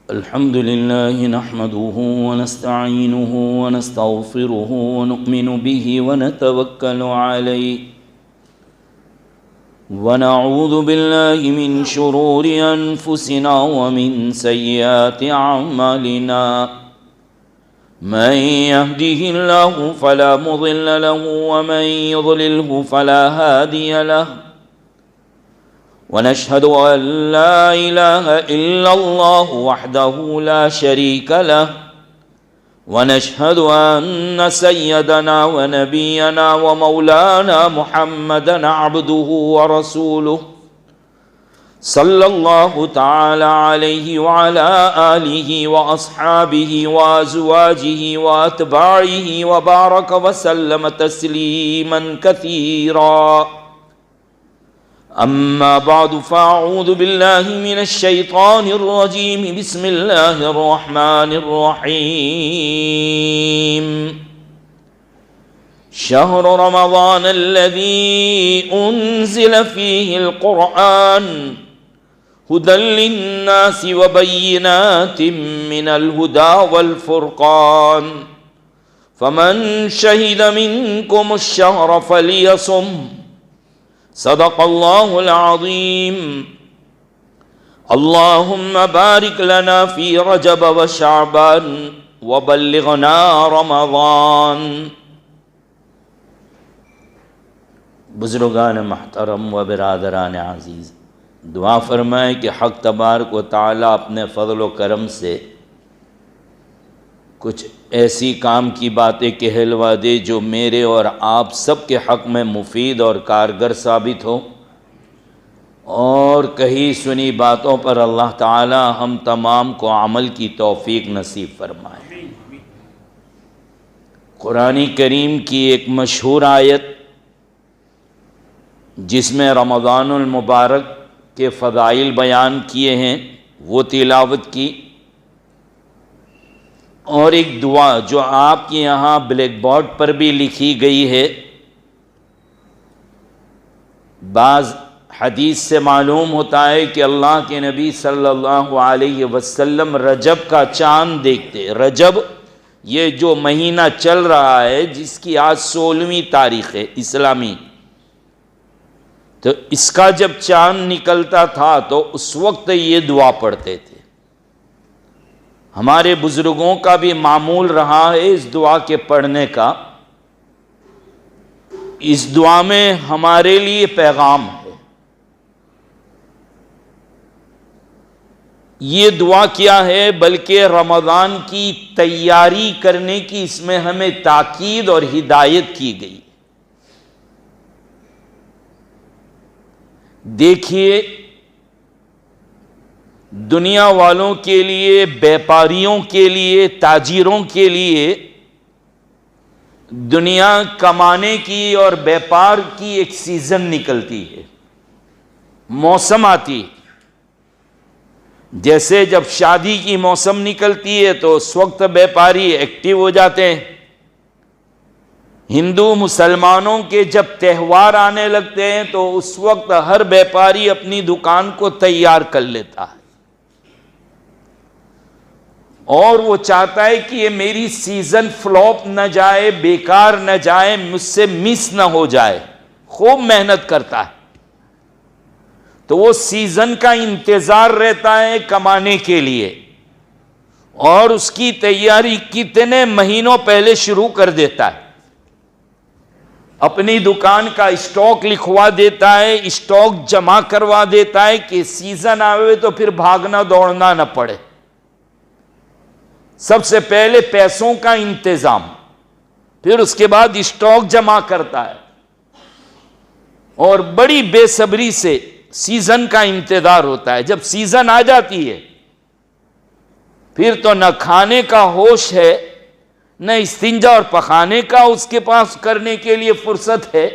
الحمد لله نحمده ونستعينه ونستغفره ونؤمن به ونتوكل عليه ونعوذ بالله من شرور أنفسنا ومن سيئات أعمالنا من يهده الله فلا مضل له ومن يضلله فلا هادي له ونشهد أن لا إله إلا الله وحده لا شريك له ونشهد أن سيدنا ونبينا ومولانا محمدا عبده ورسوله صلى الله تعالى عليه وعلى آله وأصحابه وأزواجه وأتباعه وبارك وسلم تسليما كثيرا. أما بعد فأعوذ بالله من الشيطان الرجيم. بسم الله الرحمن الرحيم. شهر رمضان الذي أنزل فيه القرآن هدى للناس وبينات من الهدى والفرقان فمن شهد منكم الشهر فليصم. صدق الله العظيم. اللهم بارك لنا في رجب وشعبان وبلغنا رمضان. بزرگان محترم و برادران عزیز، دعا فرمائیں کہ حق تبارک و تعالیٰ اپنے فضل و کرم سے کچھ ایسی کام کی باتیں کہلوا دے جو میرے اور آپ سب کے حق میں مفید اور کارگر ثابت ہو، اور کہی سنی باتوں پر اللہ تعالی ہم تمام کو عمل کی توفیق نصیب فرمائے۔ قرآن کریم کی ایک مشہور آیت جس میں رمضان المبارک کے فضائل بیان کیے ہیں وہ تلاوت کی، اور ایک دعا جو آپ کے یہاں بلیک بورڈ پر بھی لکھی گئی ہے۔ بعض حدیث سے معلوم ہوتا ہے کہ اللہ کے نبی صلی اللہ علیہ وسلم رجب کا چاند دیکھتے۔ رجب یہ جو مہینہ چل رہا ہے جس کی آج 16ویں تاریخ ہے اسلامی، تو اس کا جب چاند نکلتا تھا تو اس وقت یہ دعا پڑھتے تھے۔ ہمارے بزرگوں کا بھی معمول رہا ہے اس دعا کے پڑھنے کا۔ اس دعا میں ہمارے لیے پیغام ہے۔ یہ دعا کیا ہے؟ بلکہ رمضان کی تیاری کرنے کی اس میں ہمیں تاکید اور ہدایت کی گئی۔ دیکھیے، دنیا والوں کے لیے، بیپاریوں کے لیے، تاجروں کے لیے دنیا کمانے کی اور بیپار کی ایک سیزن نکلتی ہے، موسم آتی ہے۔ جیسے جب شادی کی موسم نکلتی ہے تو اس وقت بیپاری ایکٹیو ہو جاتے ہیں۔ ہندو مسلمانوں کے جب تہوار آنے لگتے ہیں تو اس وقت ہر بیپاری اپنی دکان کو تیار کر لیتا ہے، اور وہ چاہتا ہے کہ یہ میری سیزن فلوپ نہ جائے، بیکار نہ جائے، مجھ سے مس نہ ہو جائے، خوب محنت کرتا ہے۔ تو وہ سیزن کا انتظار رہتا ہے کمانے کے لیے، اور اس کی تیاری کتنے مہینوں پہلے شروع کر دیتا ہے۔ اپنی دکان کا اسٹاک لکھوا دیتا ہے، اسٹاک جمع کروا دیتا ہے کہ سیزن آوے تو پھر بھاگنا دوڑنا نہ پڑے۔ سب سے پہلے پیسوں کا انتظام، پھر اس کے بعد اسٹاک جمع کرتا ہے، اور بڑی بے صبری سے سیزن کا انتظار ہوتا ہے۔ جب سیزن آ جاتی ہے پھر تو نہ کھانے کا ہوش ہے، نہ استنجا اور پخانے کا اس کے پاس کرنے کے لیے فرصت ہے،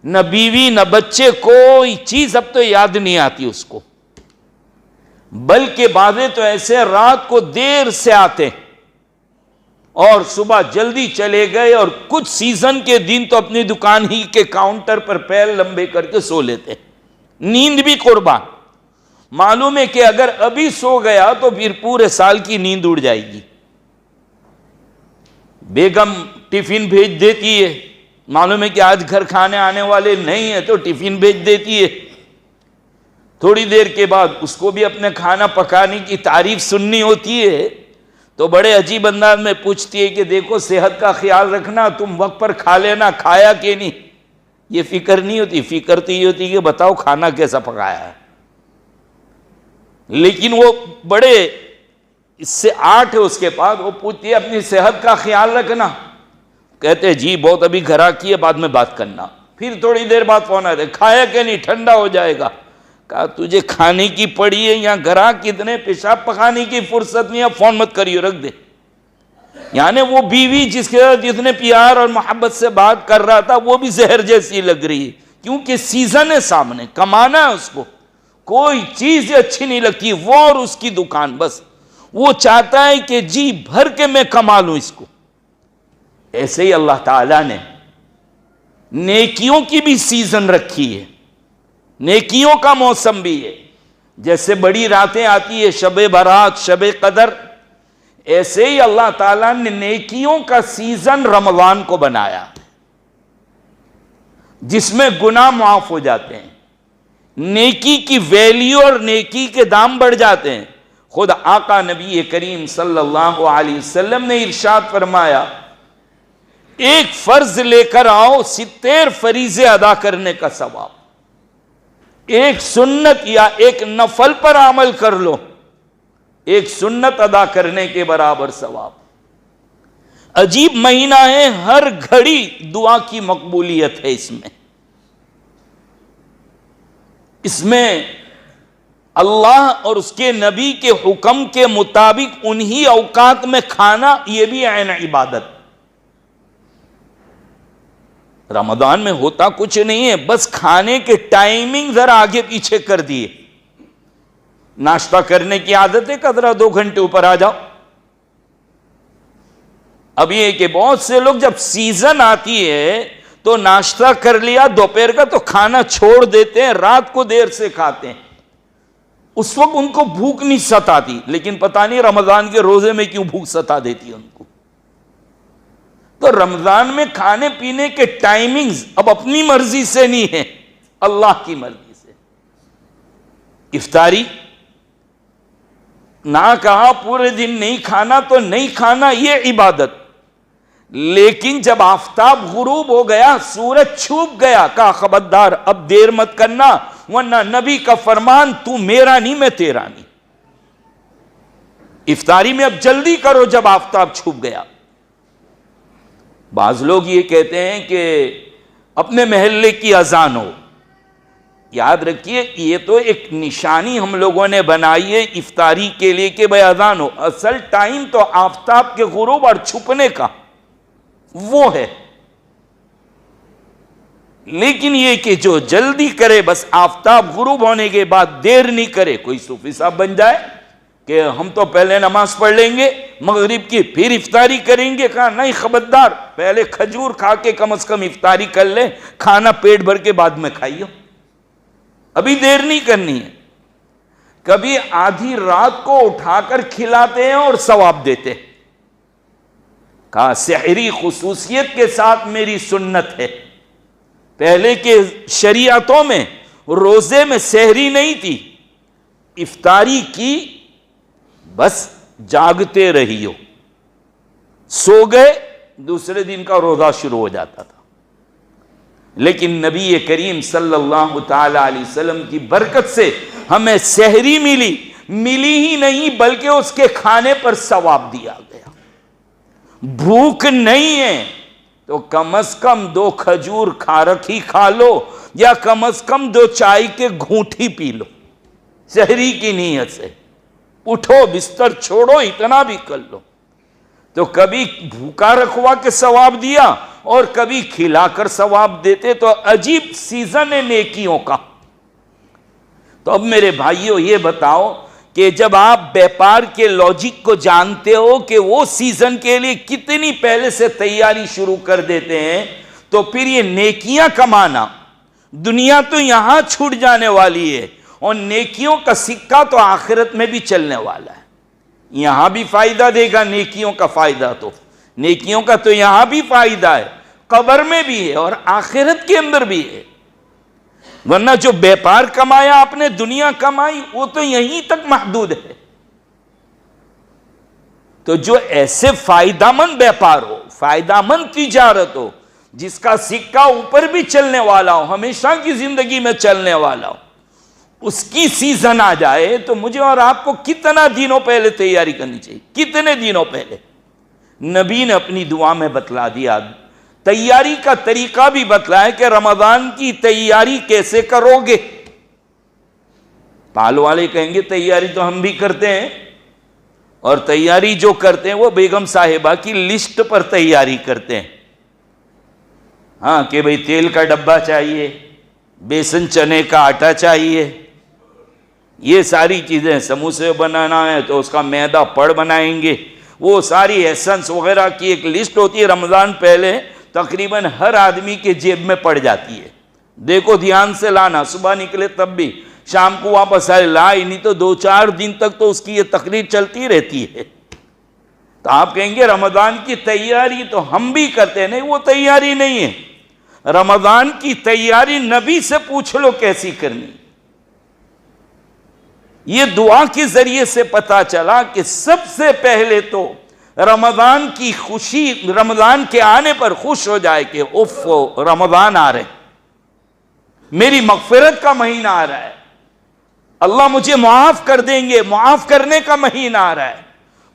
نہ بیوی نہ بچے، کوئی چیز اب تو یاد نہیں آتی اس کو۔ بلکہ بعضے تو ایسے رات کو دیر سے آتے اور صبح جلدی چلے گئے، اور کچھ سیزن کے دن تو اپنی دکان ہی کے کاؤنٹر پر پیر لمبے کر کے سو لیتے، نیند بھی قربان۔ معلوم ہے کہ اگر ابھی سو گیا تو پھر پورے سال کی نیند اڑ جائے گی. بیگم ٹفن بھیج دیتی ہے, معلوم ہے کہ آج گھر کھانے آنے والے نہیں ہیں تو ٹفن بھیج دیتی ہے. تھوڑی دیر کے بعد اس کو بھی اپنے کھانا پکانے کی تعریف سننی ہوتی ہے تو بڑے عجیب انداز میں پوچھتی ہے کہ دیکھو صحت کا خیال رکھنا, تم وقت پر کھا لینا, کھایا کہ نہیں. یہ فکر نہیں ہوتی, فکر تو یہ ہوتی کہ بتاؤ کھانا کیسا پکایا ہے. لیکن وہ بڑے اس سے آٹھ ہے اس کے پاس, وہ پوچھتی ہے اپنی صحت کا خیال رکھنا. کہتے جی بہت ابھی گھر کی ہے, بعد میں بات کرنا. پھر تھوڑی دیر بعد فون آتے, کھایا کہ نہیں, ٹھنڈا ہو جائے گا. کہا تجھے کھانے کی پڑی ہے یا گراہک کتنے, پیشاب پکانے کی فرصت نہیں ہے, فون مت کریو, رکھ دے. یعنی وہ بیوی جس کے ساتھ جتنے پیار اور محبت سے بات کر رہا تھا وہ بھی زہر جیسی لگ رہی ہے, کیونکہ سیزن ہے سامنے, کمانا ہے اس کو, کوئی چیز اچھی نہیں لگتی, وہ اور اس کی دکان, بس وہ چاہتا ہے کہ جی بھر کے میں کما لوں اس کو. ایسے ہی اللہ تعالیٰ نے نیکیوں کی بھی سیزن رکھی ہے, نیکیوں کا موسم بھی ہے. جیسے بڑی راتیں آتی ہے, شب برات, شب قدر, ایسے ہی اللہ تعالیٰ نے نیکیوں کا سیزن رمضان کو بنایا جس میں گناہ معاف ہو جاتے ہیں, نیکی کی ویلیو اور نیکی کے دام بڑھ جاتے ہیں. خود آقا نبی کریم صلی اللہ علیہ وسلم نے ارشاد فرمایا, ایک فرض لے کر آؤ 70 فریضے ادا کرنے کا ثواب, ایک سنت یا ایک نفل پر عمل کر لو, ایک سنت ادا کرنے کے برابر ثواب. عجیب مہینہ ہے, ہر گھڑی دعا کی مقبولیت ہے اس میں اللہ اور اس کے نبی کے حکم کے مطابق انہی اوقات میں کھانا, یہ بھی عین عبادت. رمضان میں ہوتا کچھ نہیں ہے, بس کھانے کے ٹائمنگ ذرا آگے پیچھے کر دیے. ناشتہ کرنے کی عادت ہے, 1-2 گھنٹے اوپر آ جاؤ. اب یہ کہ بہت سے لوگ جب سیزن آتی ہے تو ناشتہ کر لیا دوپہر کا تو کھانا چھوڑ دیتے ہیں, رات کو دیر سے کھاتے ہیں. اس وقت ان کو بھوک نہیں ستاتی, لیکن پتہ نہیں رمضان کے روزے میں کیوں بھوک ستا دیتی ہے ان کو. تو رمضان میں کھانے پینے کے ٹائمنگز اب اپنی مرضی سے نہیں ہے, اللہ کی مرضی سے. افطاری نہ کہا پورے دن نہیں کھانا تو نہیں کھانا, یہ عبادت. لیکن جب آفتاب غروب ہو گیا, سورج چھپ گیا, کہا خبردار اب دیر مت کرنا, ورنہ نبی کا فرمان تو میرا نہیں میں تیرا نہیں. افطاری میں اب جلدی کرو جب آفتاب چھپ گیا. بعض لوگ یہ کہتے ہیں کہ اپنے محلے کی اذان ہو. یاد رکھیے یہ تو ایک نشانی ہم لوگوں نے بنائی ہے افطاری کے لیے کہ بھائی اذان ہو, اصل ٹائم تو آفتاب کے غروب اور چھپنے کا وہ ہے. لیکن یہ کہ جو جلدی کرے, بس آفتاب غروب ہونے کے بعد دیر نہیں کرے. کوئی صوفی صاحب بن جائے کہ ہم تو پہلے نماز پڑھ لیں گے مغرب کی, پھر افطاری کریں گے. کہا نہیں خبردار, پہلے کھجور کھا کے کم از کم افطاری کر لیں, کھانا پیٹ بھر کے بعد میں کھائیو, ابھی دیر نہیں کرنی ہے. کبھی آدھی رات کو اٹھا کر کھلاتے ہیں اور ثواب دیتے ہیں. کہا سحری خصوصیت کے ساتھ میری سنت ہے. پہلے کے شریعتوں میں روزے میں سحری نہیں تھی, افطاری کی بس جاگتے رہی ہو, سو گئے دوسرے دن کا روزہ شروع ہو جاتا تھا. لیکن نبی کریم صلی اللہ تعالی علیہ وسلم کی برکت سے ہمیں سحری ملی ہی نہیں بلکہ اس کے کھانے پر ثواب دیا گیا. بھوک نہیں ہے تو کم از کم 2 کھجور کھارکھی کھا لو, یا کم از کم 2 چائے کے گھونٹی پی لو سحری کی نیت سے. اٹھو بستر چھوڑو اتنا بھی کر لو. تو کبھی بھوکا رکھوا کے ثواب دیا اور کبھی کھلا کر ثواب دیتے. تو عجیب سیزن ہے نیکیوں کا. تو اب میرے بھائیوں یہ بتاؤ کہ جب آپ بیپار کے لاجک کو جانتے ہو کہ وہ سیزن کے لیے کتنی پہلے سے تیاری شروع کر دیتے ہیں, تو پھر یہ نیکیاں کمانا, دنیا تو یہاں چھوٹ جانے والی ہے اور نیکیوں کا سکہ تو آخرت میں بھی چلنے والا ہے، یہاں بھی فائدہ دے گا نیکیوں کا فائدہ، تو نیکیوں کا تو یہاں بھی فائدہ ہے، قبر میں بھی ہے اور آخرت کے اندر بھی ہے۔ ورنہ جو بیپار کمایا آپ نے، دنیا کمائی، وہ تو یہیں تک محدود ہے۔ تو جو ایسے فائدہ مند بیپار ہو، فائدہ مند تجارت ہو، جس کا سکہ اوپر بھی چلنے والا ہو، ہمیشہ کی زندگی میں چلنے والا ہو، اس کی سیزن آ جائے تو مجھے اور آپ کو کتنا دنوں پہلے تیاری کرنی چاہیے، کتنے دنوں پہلے؟ نبی نے اپنی دعا میں بتلا دیا، تیاری کا طریقہ بھی بتلایا کہ رمضان کی تیاری کیسے کرو گے۔ پال والے کہیں گے تیاری تو ہم بھی کرتے ہیں، اور تیاری جو کرتے ہیں وہ بیگم صاحبہ کی لسٹ پر تیاری کرتے ہیں، ہاں کہ بھئی تیل کا ڈبہ چاہیے، بیسن چنے کا آٹا چاہیے، یہ ساری چیزیں، سموسے بنانا ہے تو اس کا میدہ پڑ بنائیں گے، وہ ساری ایسنس وغیرہ کی ایک لسٹ ہوتی ہے، رمضان پہلے تقریباً ہر آدمی کے جیب میں پڑ جاتی ہے، دیکھو دھیان سے لانا، صبح نکلے تب بھی، شام کو واپس آئے لائی نہیں تو 2-4 دن تک تو اس کی یہ تقریر چلتی رہتی ہے۔ تو آپ کہیں گے رمضان کی تیاری تو ہم بھی کرتے ہیں، نہیں وہ تیاری نہیں ہے، رمضان کی تیاری نبی سے پوچھ لو کیسی کرنی۔ یہ دعا کے ذریعے سے پتا چلا کہ سب سے پہلے تو رمضان کی خوشی، رمضان کے آنے پر خوش ہو جائے کہ اف رمضان آ رہے، میری مغفرت کا مہینہ آ رہا ہے، اللہ مجھے معاف کر دیں گے، معاف کرنے کا مہینہ آ رہا ہے،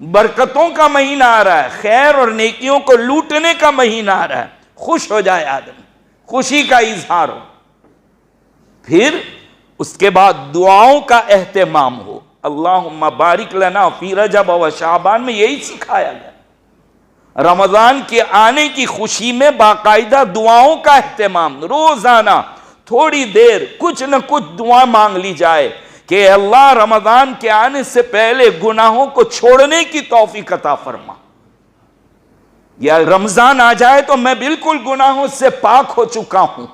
برکتوں کا مہینہ آ رہا ہے، خیر اور نیکیوں کو لوٹنے کا مہینہ آ رہا ہے۔ خوش ہو جائے آدمی، خوشی کا اظہار ہو، پھر اس کے بعد دعاؤں کا اہتمام ہو، اللہم بارک لنا فی رجب و شعبان میں یہی سکھایا گیا، رمضان کے آنے کی خوشی میں باقاعدہ دعاؤں کا اہتمام، روزانہ تھوڑی دیر کچھ نہ کچھ دعا مانگ لی جائے کہ اللہ رمضان کے آنے سے پہلے گناہوں کو چھوڑنے کی توفیق عطا فرما، یا رمضان آ جائے تو میں بالکل گناہوں سے پاک ہو چکا ہوں،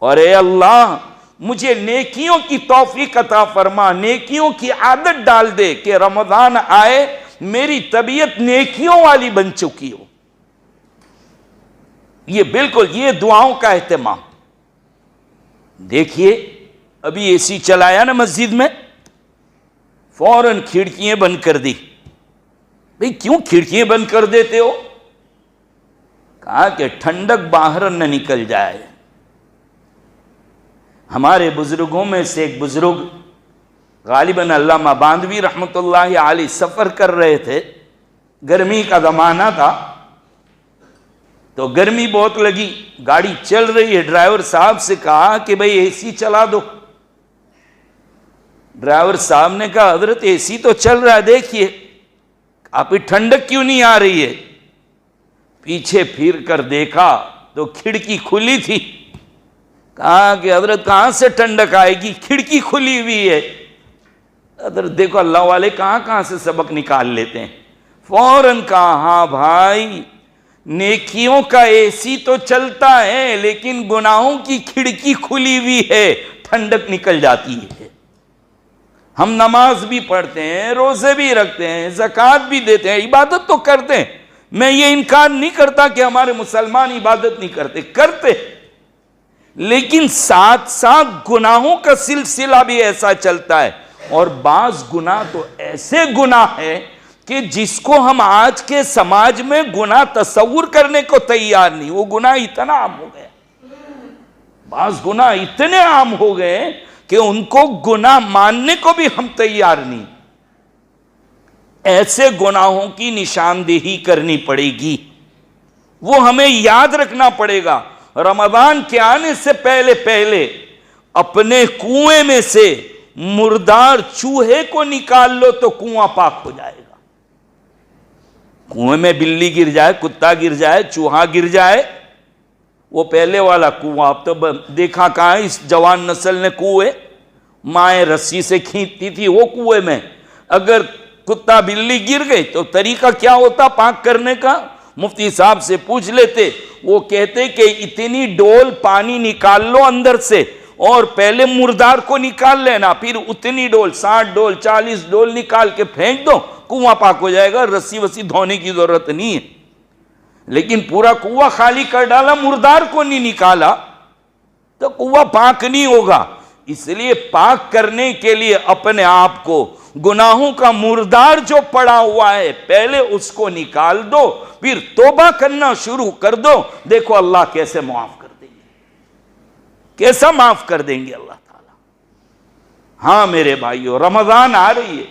اور اے اللہ مجھے نیکیوں کی توفیق عطا فرما، نیکیوں کی عادت ڈال دے کہ رمضان آئے میری طبیعت نیکیوں والی بن چکی ہو۔ یہ بالکل یہ دعاؤں کا اہتمام۔ دیکھیے ابھی اے سی چلایا نا مسجد میں، فوراً کھڑکیاں بند کر دی، بھئی کیوں کھڑکیاں بند کر دیتے ہو؟ کہا کہ ٹھنڈک باہر نہ نکل جائے۔ ہمارے بزرگوں میں سے ایک بزرگ غالباً علامہ باندھوی رحمۃ اللہ علیہ سفر کر رہے تھے، گرمی کا زمانہ تھا تو گرمی بہت لگی، گاڑی چل رہی ہے، ڈرائیور صاحب سے کہا کہ بھئی اے سی چلا دو۔ ڈرائیور صاحب نے کہا حضرت اے سی تو چل رہا ہے، دیکھیے آپ کی ٹھنڈک کیوں نہیں آ رہی ہے؟ پیچھے پھر کر دیکھا تو کھڑکی کھلی تھی، کہا کہ حضرت کہاں سے ٹھنڈک آئے گی، کھڑکی کھلی ہوئی ہے۔ حضرت دیکھو اللہ والے کہاں سے سبق نکال لیتے ہیں، فوراً کہا ہاں بھائی نیکیوں کا اے سی تو چلتا ہے لیکن گناہوں کی کھڑکی کھلی ہوئی ہے، ٹھنڈک نکل جاتی ہے۔ ہم نماز بھی پڑھتے ہیں، روزے بھی رکھتے ہیں، زکوٰۃ بھی دیتے ہیں، عبادت تو کرتے ہیں، میں یہ انکار نہیں کرتا کہ ہمارے مسلمان عبادت نہیں کرتے، لیکن ساتھ ساتھ گناہوں کا سلسلہ بھی ایسا چلتا ہے، اور بعض گناہ تو ایسے گناہ ہیں کہ جس کو ہم آج کے سماج میں گناہ تصور کرنے کو تیار نہیں، وہ گناہ اتنا عام ہو گئے، بعض گناہ اتنے عام ہو گئے کہ ان کو گناہ ماننے کو بھی ہم تیار نہیں۔ ایسے گناہوں کی نشاندہی کرنی پڑے گی، وہ ہمیں یاد رکھنا پڑے گا۔ رمضان کے آنے سے پہلے اپنے کنویں میں سے مردار چوہے کو نکال لو تو کنواں پاک ہو جائے گا۔ کنویں میں بلی گر جائے، کتا گر جائے، چوہا گر جائے، وہ پہلے والا کنواں، اب تو دیکھا کہاں اس جوان نسل نے کنویں، مائیں رسی سے کھینچتی تھی وہ کنویں میں، اگر کتا بلی گر گئی تو طریقہ کیا ہوتا پاک کرنے کا؟ مفتی صاحب سے پوچھ لیتے، وہ کہتے کہ اتنی ڈول پانی نکال لو اندر سے، اور پہلے مردار کو نکال لینا، پھر اتنی ڈول 60 ڈول 40 ڈول نکال کے پھینک دو، کنواں پاک ہو جائے گا، رسی وسی دھونے کی ضرورت نہیں ہے۔ لیکن پورا کنواں خالی کر ڈالا، مردار کو نہیں نکالا تو کنواں پاک نہیں ہوگا۔ اس لیے پاک کرنے کے لیے اپنے آپ کو گناہوں کا مردار جو پڑا ہوا ہے پہلے اس کو نکال دو، پھر توبہ کرنا شروع کر دو، دیکھو اللہ کیسے معاف کر دیں گے، کیسا معاف کر دیں گے اللہ تعالی۔ ہاں میرے بھائیو، رمضان آ رہی ہے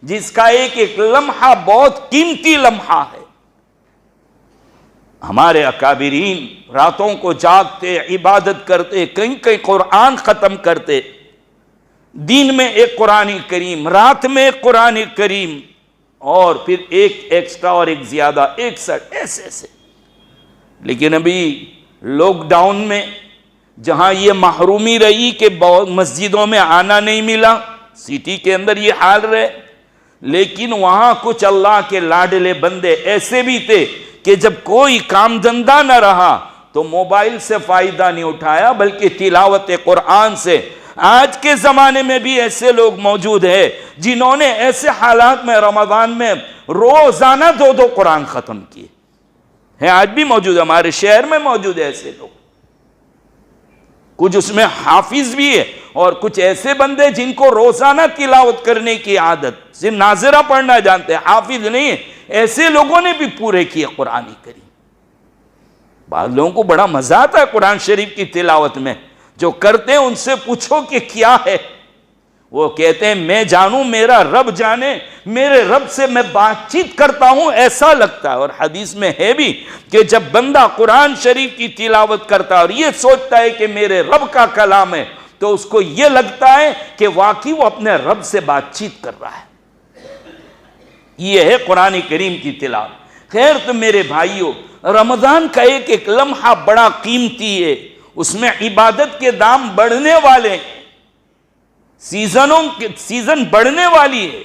جس کا ایک ایک لمحہ بہت قیمتی لمحہ ہے۔ ہمارے اکابرین راتوں کو جاگتے، عبادت کرتے، کہیں کہیں قرآن ختم کرتے، دن میں ایک قرآن کریم، رات میں ایک قرآن کریم، اور پھر ایک ایکسٹرا اور ایک زیادہ 61 ایسے ایسے۔ لیکن ابھی لاک ڈاؤن میں جہاں یہ محرومی رہی کہ بہت مسجدوں میں آنا نہیں ملا، سٹی کے اندر یہ حال رہے، لیکن وہاں کچھ اللہ کے لاڈلے بندے ایسے بھی تھے کہ جب کوئی کام دھندہ نہ رہا تو موبائل سے فائدہ نہیں اٹھایا بلکہ تلاوت قرآن سے۔ آج کے زمانے میں بھی ایسے لوگ موجود ہیں جنہوں نے ایسے حالات میں رمضان میں روزانہ 2 قرآن ختم کیے ہیں، آج بھی موجود ہے، ہمارے شہر میں موجود ہے ایسے لوگ۔ کچھ اس میں حافظ بھی ہے اور کچھ ایسے بندے جن کو روزانہ تلاوت کرنے کی عادت، صرف ناظرہ پڑھنا جانتے ہیں، حافظ نہیں ہے، ایسے لوگوں نے بھی پورے کیے قرآن کریم۔ بعض لوگوں کو بڑا مزہ آتا ہے قرآن شریف کی تلاوت میں، جو کرتے ہیں ان سے پوچھو کہ کیا ہے، وہ کہتے ہیں میں جانوں میرا رب جانے، میرے رب سے میں بات چیت کرتا ہوں ایسا لگتا ہے۔ اور حدیث میں ہے بھی کہ جب بندہ قرآن شریف کی تلاوت کرتا ہے اور یہ سوچتا ہے کہ میرے رب کا کلام ہے تو اس کو یہ لگتا ہے کہ واقعی وہ اپنے رب سے بات چیت کر رہا ہے۔ یہ ہے قرآن کریم کی تلاوت۔ خیر تو میرے بھائیوں، رمضان کا ایک ایک لمحہ بڑا قیمتی ہے، اس میں عبادت کے دام بڑھنے والے، سیزن بڑھنے والی ہے۔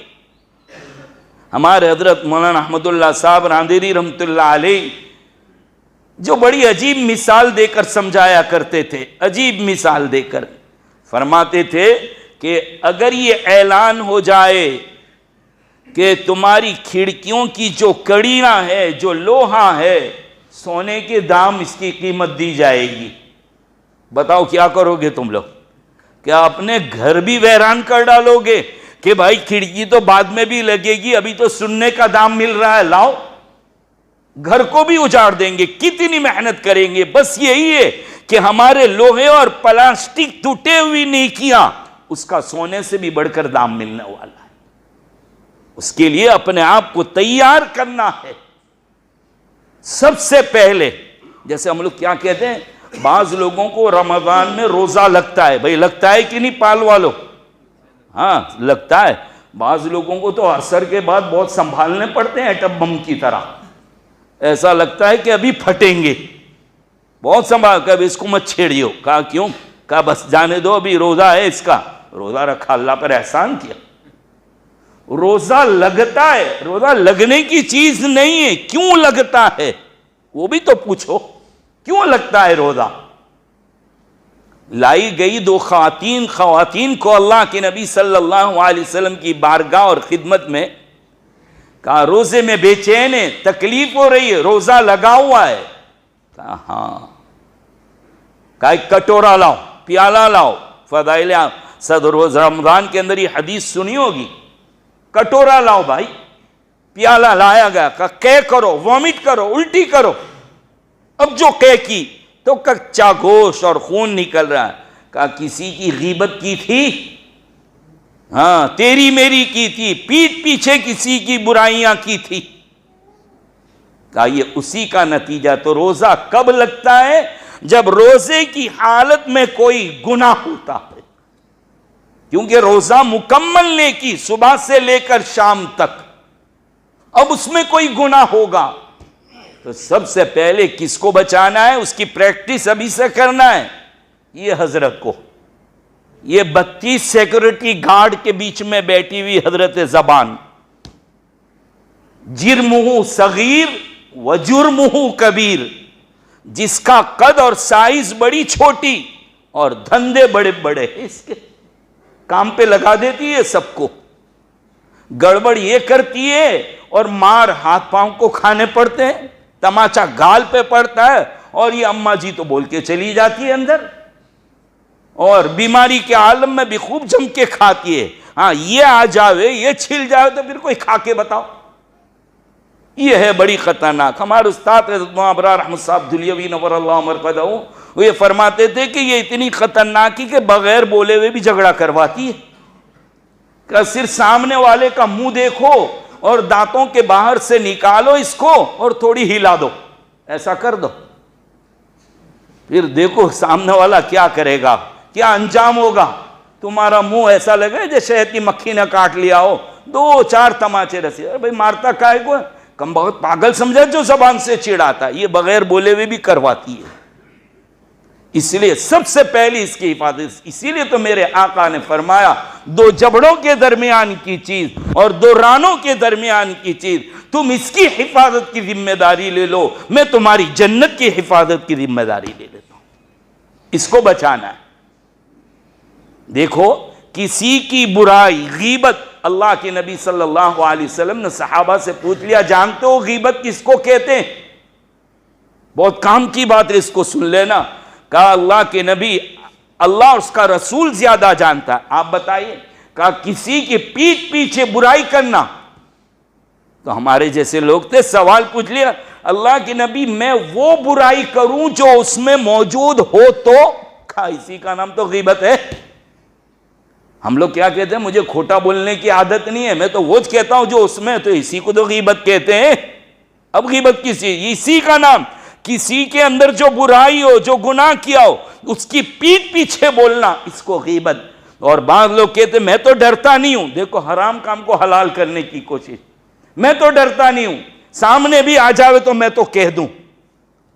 ہمارے حضرت مولانا احمد اللہ صاحب راندیری رحمت اللہ علیہ جو بڑی عجیب مثال دے کر سمجھایا کرتے تھے، عجیب مثال دے کر فرماتے تھے کہ اگر یہ اعلان ہو جائے کہ تمہاری کھڑکیوں کی جو کڑیاں ہے، جو لوہا ہے، سونے کے دام اس کی قیمت دی جائے گی، بتاؤ کیا کرو گے تم لوگ؟ کیا اپنے گھر بھی ویران کر ڈالو گے کہ بھائی کھڑکی تو بعد میں بھی لگے گی، ابھی تو سننے کا دام مل رہا ہے، لاؤ؟ گھر کو بھی اجاڑ دیں گے، کتنی محنت کریں گے۔ بس یہی ہے کہ ہمارے لوہے اور پلاسٹک ٹوٹے ہوئی نیکیاں، اس کا سونے سے بھی بڑھ کر دام ملنے والا ہے۔ اس کے لیے اپنے آپ کو تیار کرنا ہے۔ سب سے پہلے جیسے ہم لوگ کیا کہتے ہیں، بعض لوگوں کو رمضان میں روزہ لگتا ہے، بھئی لگتا ہے کہ نہیں پال والو؟ ہاں لگتا ہے۔ بعض لوگوں کو تو عصر کے بعد بہت سنبھالنے پڑتے ہیں ایٹم بم کی طرح، ایسا لگتا ہے کہ ابھی پھٹیں گے، بہت سنبھال کر اس کو مت چھیڑیو۔ کہا کیوں؟ کہا بس جانے دو، ابھی روزہ ہے، اس کا روزہ رکھا، اللہ پر احسان کیا۔ روزہ لگتا ہے، روزہ لگنے کی چیز نہیں ہے، کیوں لگتا ہے وہ بھی تو پوچھو، کیوں لگتا ہے روزہ؟ لائی گئی 2 خواتین کو اللہ کے نبی صلی اللہ علیہ وسلم کی بارگاہ اور خدمت میں، کہا روزے میں بے چین ہے، تکلیف ہو رہی ہے، روزہ لگا ہوا ہے؟ کہا ہاں۔ کہا ایک کٹورا لاؤ، پیالہ لاؤ۔ فضائل صدر روز رمضان کے اندر یہ حدیث سنی ہوگی، کٹورا لاؤ بھائی، پیالہ لایا گیا، کہا قے کرو، وامٹ کرو، الٹی کرو۔ اب جو قے کی تو کچا گوشت اور خون نکل رہا ہے۔ کہا کسی کی غیبت کی تھی؟ ہاں تیری میری کی تھی، پیٹ پیچھے کسی کی برائیاں کی تھی۔ کہا یہ اسی کا نتیجہ۔ تو روزہ کب لگتا ہے؟ جب روزے کی حالت میں کوئی گناہ ہوتا ہے، کیونکہ روزہ مکمل نیکی صبح سے لے کر شام تک، اب اس میں کوئی گناہ ہوگا تو سب سے پہلے کس کو بچانا ہے؟ اس کی پریکٹس ابھی سے کرنا ہے۔ یہ حضرت کو، یہ 32 سیکورٹی گارڈ کے بیچ میں بیٹھی ہوئی حضرت زبان، جرمہ صغیر و جرمہ کبیر، جس کا قد اور سائز بڑی چھوٹی اور دھندے بڑے بڑے ہیں اس کے، کام پہ لگا دیتی ہے سب کو، گڑبڑ یہ کرتی ہے اور مار ہاتھ پاؤں کو کھانے پڑتے ہیں، تماچا گال پہ پڑتا ہے، اور یہ اماں جی تو بول کے چلی جاتی ہے اندر، اور بیماری کے عالم میں بھی خوب جم کے کھاتی ہے۔ ہاں یہ آ جاوے، یہ چھل جاوے تو پھر کوئی کھا کے بتاؤ، یہ ہے بڑی خطرناک۔ ہمارے استاد حضرت مولانا ابرار احمد صاحب دہلوی نور اللہ مرقدہ، وہ یہ فرماتے تھے کہ یہ اتنی خطرناک ہے کہ بغیر بولے ہوئے بھی جھگڑا کرواتی ہے، کہ صرف سامنے والے کا منہ دیکھو اور دانتوں کے باہر سے نکالو اس کو اور تھوڑی ہلا دو، ایسا کر دو، پھر دیکھو سامنے والا کیا کرے گا، کیا انجام ہوگا۔ تمہارا منہ ایسا لگے جیسے شہد کی مکھی نے کاٹ لیا ہو، 2-4 تماچے رسی، ارے بھائی مارتا کائے کو، کم بہت پاگل سمجھا جو زبان سے چڑھاتا، یہ بغیر بولے ہوئے بھی کرواتی ہے۔ اس لیے سب سے پہلی اس کی حفاظت، اسی لیے تو میرے آقا نے فرمایا 2 جبڑوں کے درمیان کی چیز اور 2 رانوں کے درمیان کی چیز، تم اس کی حفاظت کی ذمہ داری لے لو، میں تمہاری جنت کی حفاظت کی ذمہ داری لے لیتا ہوں، اس کو بچانا ہے۔ دیکھو کسی کی برائی، غیبت، اللہ کے نبی صلی اللہ علیہ وسلم نے صحابہ سے پوچھ لیا، جانتے ہو غیبت کس کو کہتے ہیں؟ بہت کام کی بات ہے، اس کو سن لینا۔ کہا اللہ کے نبی، اللہ اور اس کا رسول زیادہ جانتا ہے، آپ بتائیے۔ کہا کسی کی پیٹھ پیچھے برائی کرنا۔ تو ہمارے جیسے لوگ تھے، سوال پوچھ لیا، اللہ کے نبی میں وہ برائی کروں جو اس میں موجود ہو تو؟ کہا اسی کا نام تو غیبت ہے۔ ہم لوگ کیا کہتے ہیں، مجھے کھوٹا بولنے کی عادت نہیں ہے، میں تو وہ کہتا ہوں جو اس میں، تو اسی کو تو غیبت کہتے ہیں۔ اب غیبت کسی، اسی کا نام، کسی کے اندر جو برائی ہو، جو گناہ کیا ہو، اس کی پیٹھ پیچھے بولنا، اس کو غیبت۔ اور بعض لوگ کہتے ہیں میں تو ڈرتا نہیں ہوں، دیکھو حرام کام کو حلال کرنے کی کوشش، میں تو ڈرتا نہیں ہوں، سامنے بھی آ جاوے تو میں تو کہہ دوں،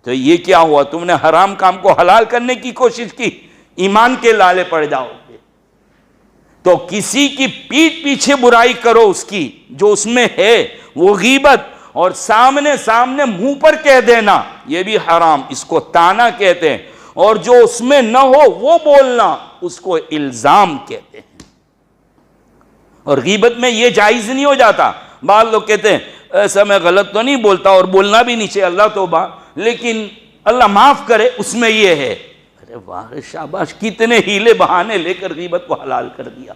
تو یہ کیا ہوا؟ تم نے حرام کام کو حلال کرنے کی کوشش کی، ایمان کے لالے پڑ جاؤ گے۔ تو کسی کی پیٹھ پیچھے برائی کرو، اس کی جو اس میں ہے وہ غیبت، اور سامنے منہ پر کہہ دینا یہ بھی حرام، اس کو تانا کہتے ہیں، اور جو اس میں نہ ہو وہ بولنا اس کو الزام کہتے ہیں۔ اور غیبت میں یہ جائز نہیں ہو جاتا۔ بعض لوگ کہتے ہیں ایسا میں غلط تو نہیں بولتا اور بولنا بھی نہیں چاہیے، اللہ توبہ، لیکن اللہ معاف کرے اس میں یہ ہے۔ ارے واہ شاباش، کتنے ہیلے بہانے لے کر غیبت کو حلال کر دیا۔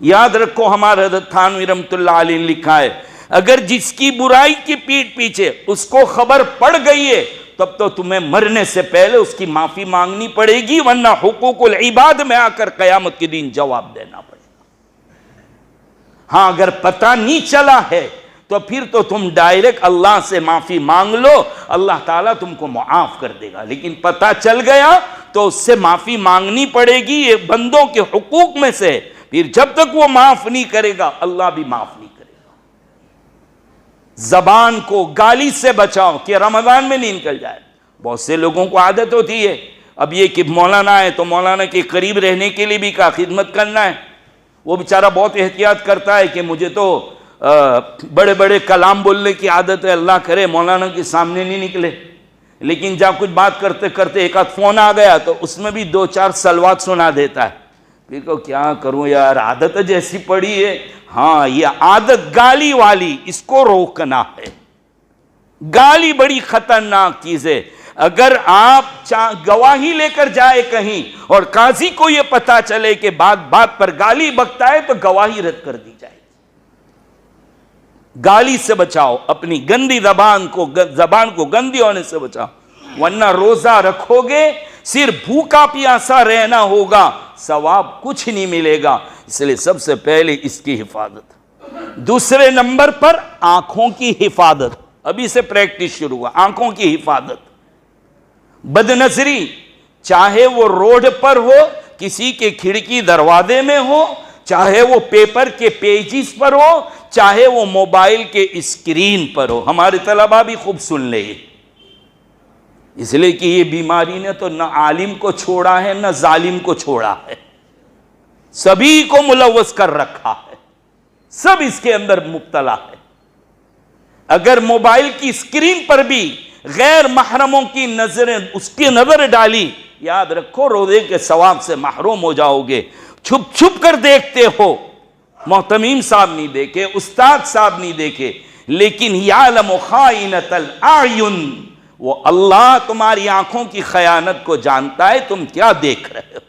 یاد رکھو ہمارے حضرت تھانوی رحمۃ اللہ علیہ نے لکھا ہے، اگر جس کی برائی کی پیٹھ پیچھے اس کو خبر پڑ گئی ہے تب تو تمہیں مرنے سے پہلے اس کی معافی مانگنی پڑے گی، ورنہ حقوق العباد میں آ کر قیامت کے دن جواب دینا پڑے گا۔ ہاں اگر پتہ نہیں چلا ہے تو پھر تو تم ڈائریکٹ اللہ سے معافی مانگ لو، اللہ تعالیٰ تم کو معاف کر دے گا، لیکن پتہ چل گیا تو اس سے معافی مانگنی پڑے گی، یہ بندوں کے حقوق میں سے، پھر جب تک وہ معاف نہیں کرے گا اللہ بھی معاف نہیں کرے گا۔ زبان کو گالی سے بچاؤ کہ رمضان میں نہیں نکل جائے۔ بہت سے لوگوں کو عادت ہوتی ہے، اب یہ کہ مولانا ہے تو مولانا کے قریب رہنے کے لیے بھی کا خدمت کرنا ہے، وہ بیچارہ بہت احتیاط کرتا ہے کہ مجھے تو بڑے بڑے کلام بولنے کی عادت ہے، اللہ کرے مولانا کے سامنے نہیں نکلے، لیکن جب کچھ بات کرتے کرتے ایک آدھ فون آ گیا تو اس میں بھی 2-4 سلوات سنا دیتا ہے۔ پھر کو کیا کروں یار، عادت جیسی پڑی ہے۔ ہاں یہ عادت گالی والی، اس کو روکنا ہے۔ گالی بڑی خطرناک چیز ہے۔ اگر آپ گواہی لے کر جائے کہیں اور قاضی کو یہ پتا چلے کہ بات بات پر گالی بکتا ہے تو گواہی رد کر دی جائے۔ گالی سے بچاؤ، اپنی گندی زبان کو گندی ہونے سے بچاؤ، ورنہ روزہ رکھو گے صرف بھوکا پیاسا رہنا ہوگا، ثواب کچھ نہیں ملے گا۔ اس لیے سب سے پہلے اس کی حفاظت۔ دوسرے نمبر پر آنکھوں کی حفاظت، ابھی سے پریکٹس شروع ہوا، آنکھوں کی حفاظت۔ بد نظری چاہے وہ روڈ پر ہو، کسی کے کھڑکی دروازے میں ہو، چاہے وہ پیپر کے پیجز پر ہو، چاہے وہ موبائل کے اسکرین پر ہو۔ ہمارے طلبہ بھی خوب سن لے، اس لیے کہ یہ بیماری نے تو نہ عالم کو چھوڑا ہے نہ ظالم کو چھوڑا ہے، سبھی کو ملوث کر رکھا ہے، سب اس کے اندر مبتلا ہے۔ اگر موبائل کی اسکرین پر بھی غیر محرموں کی نظریں اس کی نظر ڈالی یاد رکھو روزے کے ثواب سے محروم ہو جاؤ گے. چھپ چھپ کر دیکھتے ہو, محتمیم صاحب نہیں دیکھے, استاد صاحب نہیں دیکھے, لیکن یعلم خائنۃ الاعین, وہ اللہ تمہاری آنکھوں کی خیانت کو جانتا ہے, تم کیا دیکھ رہے ہو.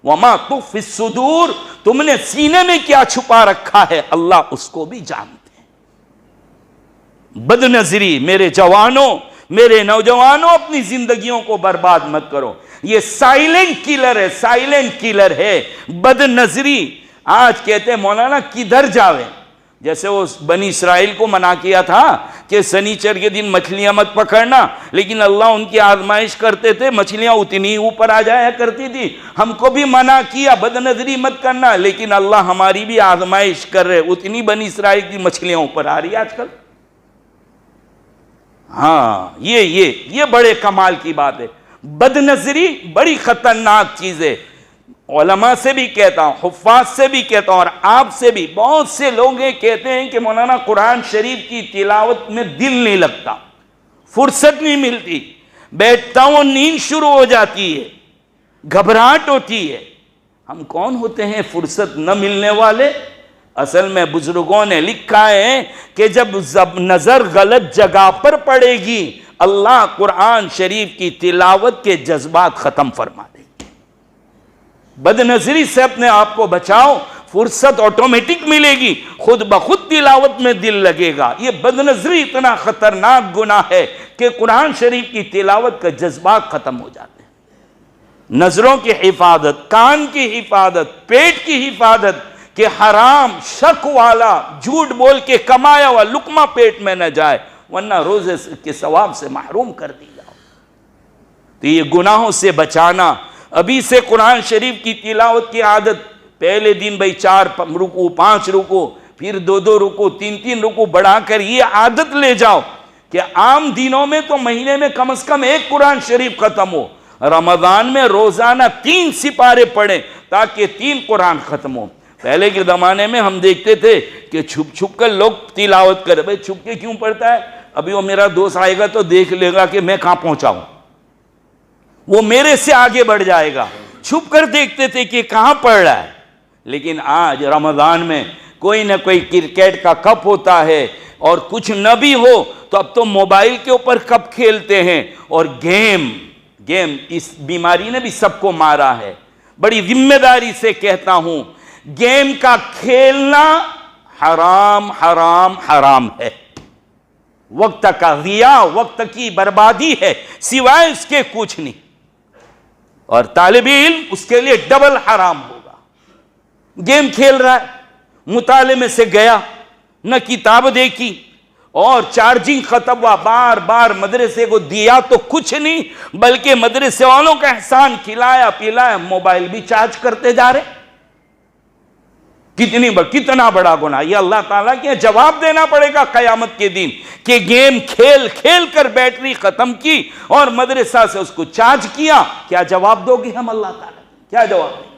وما تخفی الصدور, تم نے سینے میں کیا چھپا رکھا ہے اللہ اس کو بھی جانتے ہیں. بد نظری, میرے جوانوں, میرے نوجوانوں, اپنی زندگیوں کو برباد مت کرو. یہ سائلنٹ کلر ہے, سائلنٹ کلر ہے بد نظری. آج کہتے ہیں مولانا کدھر جاوے, جیسے وہ بنی اسرائیل کو منع کیا تھا کہ سنیچر کے دن مچھلیاں مت پکڑنا, لیکن اللہ ان کی آزمائش کرتے تھے, مچھلیاں اتنی اوپر آ جایا کرتی تھی. ہم کو بھی منع کیا بد نظری مت کرنا, لیکن اللہ ہماری بھی آزمائش کر رہے, اتنی بنی اسرائیل کی مچھلیاں اوپر آ رہی ہے آج کل. ہاں یہ بڑے کمال کی بات ہے. بد نظری بڑی خطرناک چیز ہے. علماء سے بھی کہتا ہوں, حفاظ سے بھی کہتا ہوں, اور آپ سے بھی. بہت سے لوگ کہتے ہیں کہ مولانا قرآن شریف کی تلاوت میں دل نہیں لگتا, فرصت نہیں ملتی, بیٹھتا ہوں نیند شروع ہو جاتی ہے, گھبراہٹ ہوتی ہے. ہم کون ہوتے ہیں فرصت نہ ملنے والے؟ اصل میں بزرگوں نے لکھا ہے کہ جب نظر غلط جگہ پر پڑے گی, اللہ قرآن شریف کی تلاوت کے جذبات ختم فرما دے. بد نظری سے اپنے آپ کو بچاؤ, فرصت آٹومیٹک ملے گی, خود بخود تلاوت میں دل لگے گا. یہ بد نظری اتنا خطرناک گناہ ہے کہ قرآن شریف کی تلاوت کا جذبات ختم ہو جاتے ہیں. نظروں کی حفاظت, کان کی حفاظت, پیٹ کی حفاظت, کہ حرام شک والا جھوٹ بول کے کمایا ہوا لقمہ پیٹ میں نہ جائے, ورنہ روزے کے ثواب سے محروم کر دی جاؤ. تو یہ گناہوں سے بچانا, ابھی سے قرآن شریف کی تلاوت کی عادت, پہلے دن بھائی 4 رکوع 5 رکوع, پھر 2 رکوع 3 رکوع بڑھا کر یہ عادت لے جاؤ کہ عام دنوں میں تو مہینے میں کم از کم 1 قرآن شریف ختم ہو, رمضان میں روزانہ 3 سپارے پڑھیں تاکہ 3 قرآن ختم ہو. پہلے کے زمانے میں ہم دیکھتے تھے کہ چھپ چھپ کر لوگ تلاوت کرے. بھائی چھپ کے کیوں پڑھتا ہے؟ ابھی وہ میرا دوست آئے گا تو دیکھ لے گا کہ میں کہاں پہنچا ہوں, وہ میرے سے آگے بڑھ جائے گا. چھپ کر دیکھتے تھے کہ کہاں پڑھ رہا ہے. لیکن آج رمضان میں کوئی نہ کوئی کرکٹ کا کپ ہوتا ہے, اور کچھ نہ بھی ہو تو اب تو موبائل کے اوپر کپ کھیلتے ہیں. اور گیم اس بیماری نے بھی سب کو مارا ہے. بڑی ذمہ داری سے کہتا ہوں, گیم کا کھیلنا حرام حرام حرام ہے. وقت کا ضیاع, وقت کی بربادی ہے, سوائے اس کے کچھ نہیں. اور طالب علم اس کے لیے ڈبل حرام ہوگا. گیم کھیل رہا ہے, مطالعے میں سے گیا, نہ کتاب دیکھی, اور چارجنگ ختم ہوا, بار بار مدرسے کو دیا تو کچھ نہیں, بلکہ مدرسے والوں کا احسان, کھلایا پلایا, موبائل بھی چارج کرتے جا رہے. کتنا بڑا گناہ. یہ اللہ تعالیٰ کے جواب دینا پڑے گا قیامت کے دن کہ گیم کھیل کھیل کر بیٹری ختم کی اور مدرسہ سے اس کو چارج کیا. کیا جواب دو گے ہم اللہ تعالیٰ؟ کیا جواب دیں؟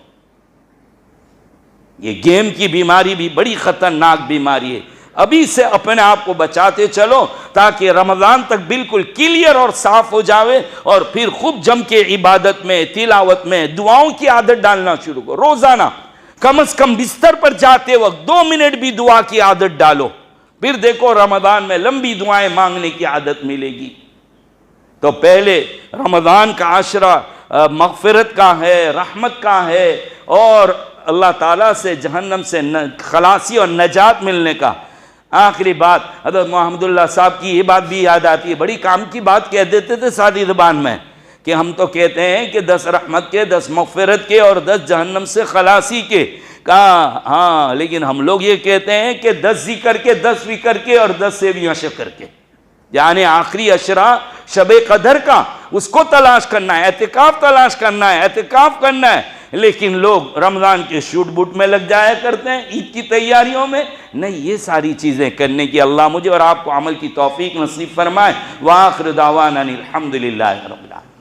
یہ گیم کی بیماری بھی بڑی خطرناک بیماری ہے. ابھی سے اپنے آپ کو بچاتے چلو تاکہ رمضان تک بالکل کلیئر اور صاف ہو جاوے, اور پھر خوب جم کے عبادت میں, تلاوت میں, دعاؤں کی عادت ڈالنا شروع کرو. روزانہ کم از کم بستر پر جاتے وقت 2 منٹ بھی دعا کی عادت ڈالو. پھر دیکھو رمضان میں لمبی دعائیں مانگنے کی عادت ملے گی. تو پہلے رمضان کا عشرہ مغفرت کا ہے, رحمت کا ہے, اور اللہ تعالیٰ سے جہنم سے خلاصی اور نجات ملنے کا. آخری بات, حضرت محمد اللہ صاحب کی یہ بات بھی یاد آتی ہے, بڑی کام کی بات کہہ دیتے تھے سادی زبان میں, کہ ہم تو کہتے ہیں کہ 10 رحمت کے, 10 مغفرت کے, اور 10 جہنم سے خلاصی کے. کہا ہاں, لیکن ہم لوگ یہ کہتے ہیں کہ 10 ذکر کے, 10 فکر کے, اور 10 سیویاں شکر کے. یعنی آخری عشرہ شب قدر کا, اس کو تلاش کرنا ہے, اعتکاف تلاش کرنا ہے, اعتکاف کرنا ہے. لیکن لوگ رمضان کے شوٹ بوٹ میں لگ جایا کرتے ہیں, عید کی تیاریوں میں نہیں. یہ ساری چیزیں کرنے کی اللہ مجھے اور آپ کو عمل کی توفیق نصیب فرمائے. وآخر دعوانا الحمدللہ رب العالمین.